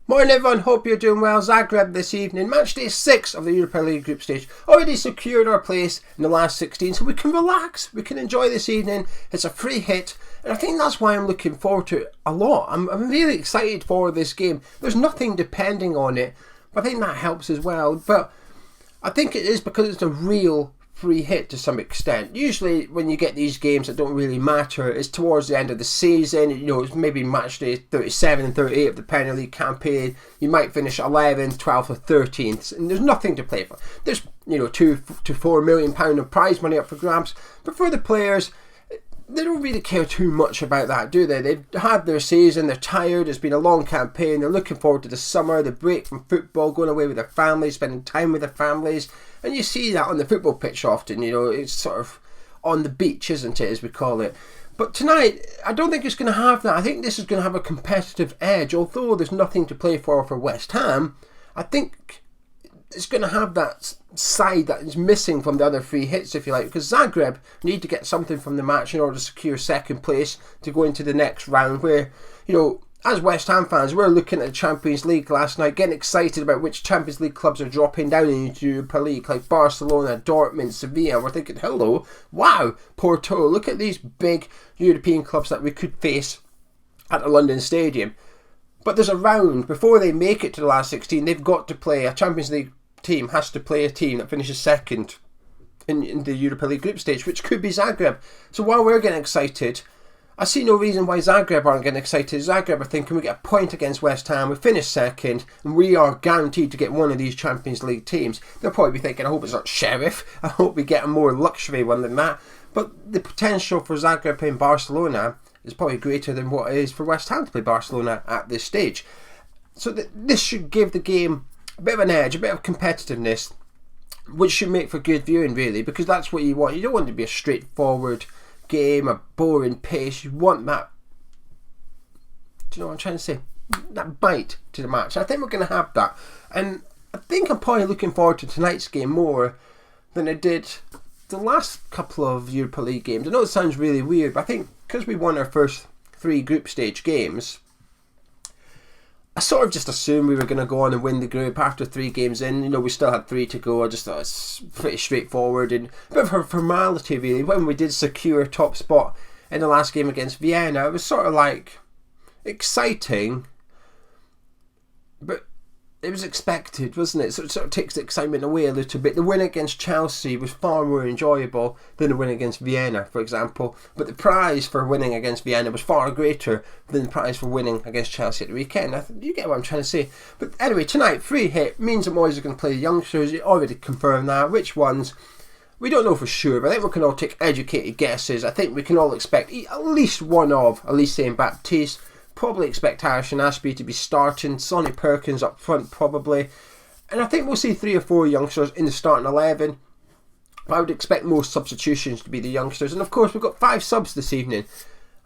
Morning everyone, hope you're doing well. Zagreb this evening, match day 6 of the Europa League group stage. Already secured our place in the last 16, so we can relax, we can enjoy this evening. It's a free hit, and I think that's why I'm looking forward to it a lot. I'm really excited for this game. There's nothing depending on it, but I think that helps as well. But I think it is because it's a real free hit to some extent. Usually when you get these games that don't really matter, it's towards the end of the season. You know, it's maybe match day 37 and 38 of the Premier League campaign. You might finish 11th, 12th or 13th, and there's nothing to play for. There's, you know, £2 to £4 million of prize money up for grabs, but for the players, they don't really care too much about that, do they? They've had their season, they're tired, it's been a long campaign, they're looking forward to the summer, the break from football, going away with their families, spending time with their families. And you see that on the football pitch often, you know, it's sort of on the beach, isn't it, as we call it. But tonight, I don't think it's going to have that. I think this is going to have a competitive edge. Although there's nothing to play for West Ham, I think it's going to have that side that is missing from the other free hits, if you like, because Zagreb need to get something from the match in order to secure second place to go into the next round, where, you know, as West Ham fans, we're looking at the Champions League last night, getting excited about which Champions League clubs are dropping down into Europa League, like Barcelona, Dortmund, Sevilla. We're thinking, hello, wow, Porto, look at these big European clubs that we could face at the London Stadium. But there's a round, before they make it to the last 16, they've got to play, a Champions League team has to play a team that finishes second in the Europa League group stage, which could be Zagreb. So while we're getting excited, I see no reason why Zagreb aren't getting excited. Zagreb are thinking we get a point against West Ham, we finish second, and we are guaranteed to get one of these Champions League teams. They'll probably be thinking, I hope it's not Sheriff, I hope we get a more luxury one than that. But the potential for Zagreb playing Barcelona is probably greater than what it is for West Ham to play Barcelona at this stage. So this should give the game a bit of an edge, a bit of competitiveness, which should make for good viewing, really, because that's what you want. You don't want it to be a straightforward game, a boring pace. You want that, do you know what I'm trying to say, that bite to the match. I think we're going to have that, and I think I'm probably looking forward to tonight's game more than I did the last couple of Europa League games. I know it sounds really weird, but I think because we won our first 3 group stage games, I sort of just assumed we were going to go on and win the group after 3 games in. You know, we still had 3 to go. I just thought it's pretty straightforward and a bit of a formality, really. When we did secure a top spot in the last game against Vienna, it was sort of like exciting, but it was expected, wasn't it? So it sort of takes the excitement away a little bit. The win against Chelsea was far more enjoyable than the win against Vienna, for example. But the prize for winning against Vienna was far greater than the prize for winning against Chelsea at the weekend. You get what I'm trying to say. But anyway, tonight, free hit means that Moyes are going to play the youngsters. You already confirmed that. Which ones? We don't know for sure, but I think we can all take educated guesses. I think we can all expect at least one of Alese and Baptiste. Probably expect Harris and Ashby to be starting, Sonny Perkins up front probably, and I think we'll see 3 or 4 youngsters in the starting 11. I would expect most substitutions to be the youngsters, and of course we've got 5 subs this evening.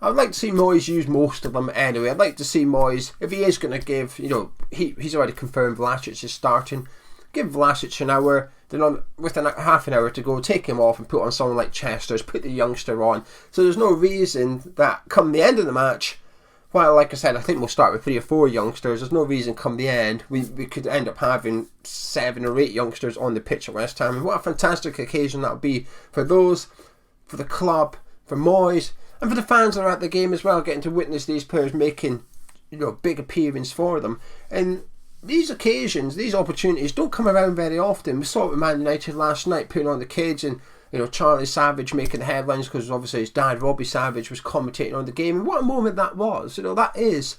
I'd like to see Moyes use most of them anyway. I'd like to see Moyes, if he is going to give, you know, he's already confirmed Vlasic is starting, give Vlasic an hour, then with half an hour to go, take him off and put on someone like Chester's, put the youngster on. So there's no reason that come the end of the match, while, like I said, I think we'll start with 3 or 4 youngsters, there's no reason come the end we could end up having 7 or 8 youngsters on the pitch at West Ham. And what a fantastic occasion that would be for those, for the club, for Moyes, and for the fans that are at the game as well, getting to witness these players making, you know, big appearance for them. And these occasions, these opportunities don't come around very often. We saw it with Man United last night, putting on the kids, and you know, Charlie Savage making the headlines because obviously his dad, Robbie Savage, was commentating on the game. And what a moment that was. You know, that is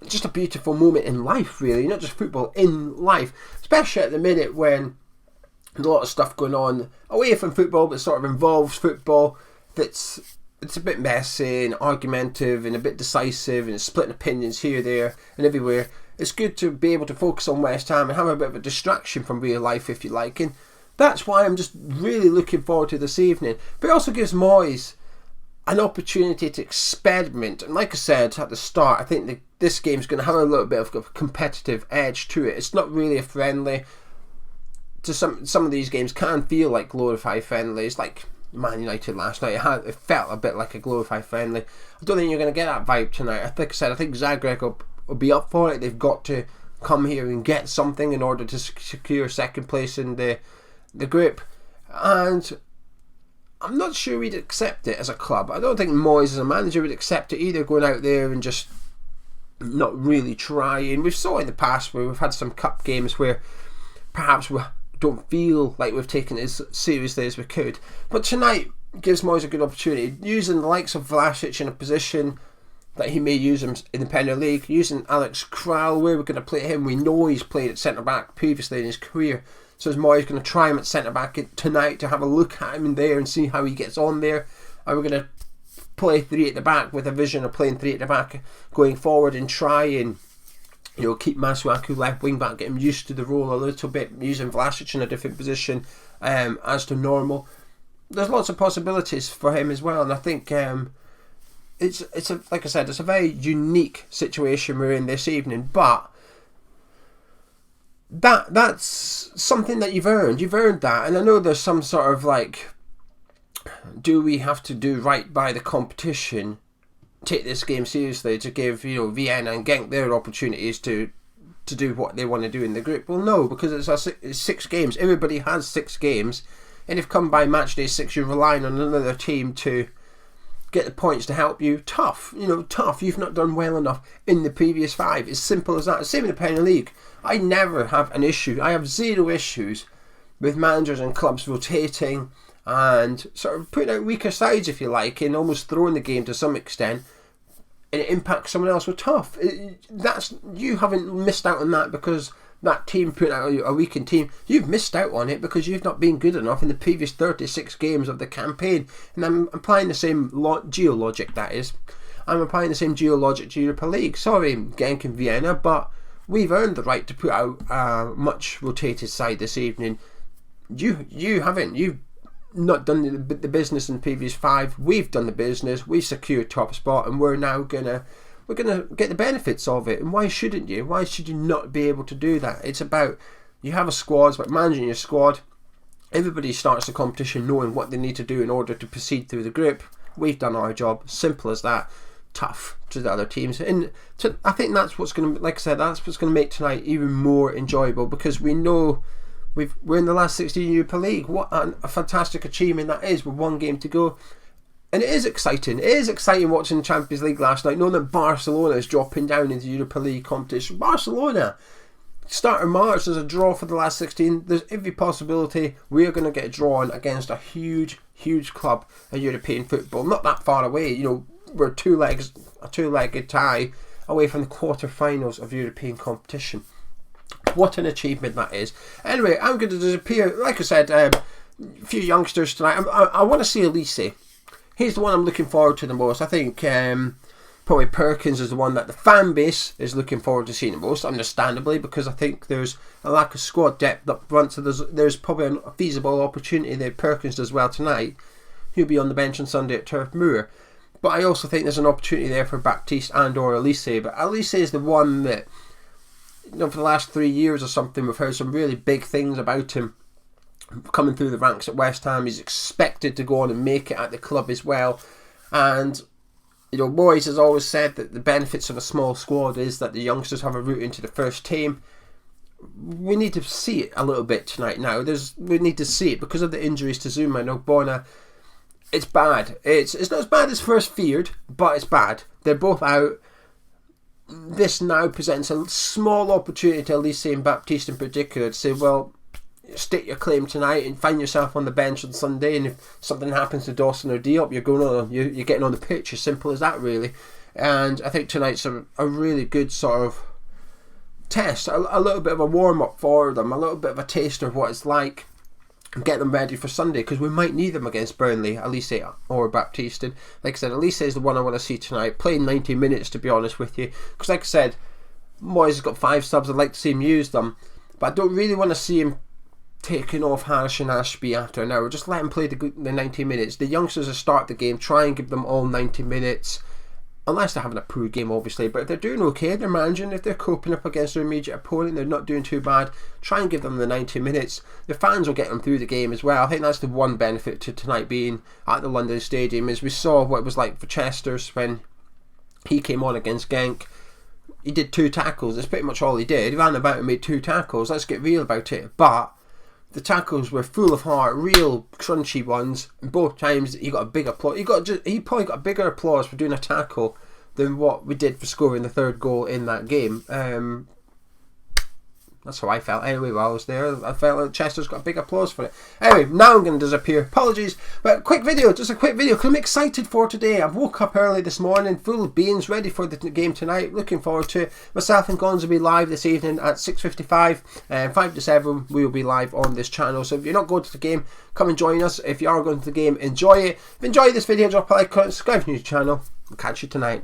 just a beautiful moment in life, really. Not just football, in life. Especially at the minute when there's a lot of stuff going on away from football, but sort of involves football. It's a bit messy and argumentative and a bit decisive and splitting opinions here, there and everywhere. It's good to be able to focus on West Ham and have a bit of a distraction from real life, if you like. And that's why I'm just really looking forward to this evening. But it also gives Moyes an opportunity to experiment. And like I said at the start, I think this game's going to have a little bit of a competitive edge to it. It's not really a friendly. To some of these games can feel like glorified friendlies, like Man United last night. It felt a bit like a glorified friendly. I don't think you're going to get that vibe tonight. Like I said, I think Zagreb will be up for it. They've got to come here and get something in order to secure second place in the group. And I'm not sure we'd accept it as a club. I don't think Moyes as a manager would accept it either, going out there and just not really trying. We've saw in the past where we've had some cup games where perhaps we don't feel like we've taken it as seriously as we could. But tonight gives Moyes a good opportunity, using the likes of Vlasic in a position that he may use him in the Premier League, using Alex Kral, where we're going to play him. We know he's played at centre-back previously in his career, so is Moyes going to try him at centre-back tonight to have a look at him in there and see how he gets on there? Are we going to play 3 at the back with a vision of playing 3 at the back going forward and try and keep Masuaku left wing back, get him used to the role a little bit, using Vlasic in a different position as to normal? There's lots of possibilities for him as well, and I think it's a, like I said, it's a very unique situation we're in this evening, but that's something that you've earned that. And I know there's some sort of like, do we have to do right by the competition, take this game seriously to give Vienna and Genk their opportunities to do what they want to do in the group? Well, no, because it's 6 games. Everybody has 6 games, and if come by match day 6 you're relying on another team to get the points to help you, tough. You've not done well enough in the previous 5. It's simple as that. Same in the Premier League. I never have an issue. I have 0 issues with managers and clubs rotating and sort of putting out weaker sides, if you like, and almost throwing the game to some extent, and it impacts someone else. Well, tough. You haven't missed out on that because that team put out a weakened team. You've missed out on it because you've not been good enough in the previous 36 games of the campaign. And I'm applying the same geologic, that is. I'm applying the same geologic to Europa League. Sorry, Genk and Vienna, but we've earned the right to put out a much rotated side this evening. You haven't. You've not done the business in the previous 5. We've done the business. We've secured top spot, and we're now gonna get the benefits of it. And why shouldn't you? Why should you not be able to do that? It's about, you have a squad, it's about managing your squad. Everybody starts the competition knowing what they need to do in order to proceed through the group. We've done our job. Simple as that. Tough to the other teams. And I think that's what's going to, like I said, that's what's going to make tonight even more enjoyable, because we know we're in the last 16 Europa League. What a fantastic achievement that is, with 1 game to go. And it is exciting. It is exciting watching the Champions League last night, knowing that Barcelona is dropping down into the Europa League competition. Barcelona, start of March, there's a draw for the last 16. There's every possibility we're going to get drawn against a huge club in European football. Not that far away. We're a two-legged tie away from the quarter-finals of European competition. What an achievement that is. Anyway, I'm going to disappear. Like I said, a few youngsters tonight. I want to see Alese. He's the one I'm looking forward to the most. I think probably Perkins is the one that the fan base is looking forward to seeing the most, understandably, because I think there's a lack of squad depth up front, so there's probably a feasible opportunity that Perkins does well tonight. He'll be on the bench on Sunday at Turf Moor. But I also think there's an opportunity there for Baptiste and or Alese. But Alese is the one that, for the last 3 years or something, we've heard some really big things about him coming through the ranks at West Ham. He's expected to go on and make it at the club as well. And Moyes has always said that the benefits of a small squad is that the youngsters have a route into the first team. We need to see it a little bit tonight now. We need to see it because of the injuries to Zuma and Ogbonna. It's bad. It's not as bad as first feared, but it's bad. They're both out. This now presents a small opportunity to Alese and Baptiste in particular to say, well, state your claim tonight and find yourself on the bench on Sunday, and if something happens to Dawson or Diop, you're getting on the pitch. As simple as that, really. And I think tonight's a really good sort of test, a little bit of a warm-up for them, a little bit of a taster of what it's like, and get them ready for Sunday, because we might need them against Burnley, Alese or Baptiste. And like I said, Alese is the one I want to see tonight, playing 90 minutes, to be honest with you, because like I said, Moyes has got 5 subs. I'd like to see him use them, but I don't really want to see him taking off Harsh and Ashby after an hour. Just let him play the 90 minutes. The youngsters will start the game, try and give them all 90 minutes, unless they're having a poor game, obviously. But if they're doing okay, they're managing, if they're coping up against their immediate opponent, they're not doing too bad, try and give them the 90 minutes. The fans will get them through the game as well. I think that's the one benefit to tonight being at the London Stadium, is we saw what it was like for Chester's when he came on against Genk. he did 2 tackles. That's pretty much all he did. He ran about and made 2 tackles. Let's get real about it. But the tackles were full of heart, real crunchy ones. And both times he got a big applause. He probably got a bigger applause for doing a tackle than what we did for scoring the 3rd goal in that game. That's how I felt anyway while I was there. I felt like Chester's got a big applause for it. Anyway, now I'm going to disappear. Apologies. But quick video, just a quick video, because I'm excited for today. I woke up early this morning, full of beans, ready for the game tonight. Looking forward to it. Myself and Gonzo will be live this evening at 6:55. 5 to 7, we will be live on this channel. So if you're not going to the game, come and join us. If you are going to the game, enjoy it. If you enjoy this video, drop a like, subscribe to the channel. I'll catch you tonight.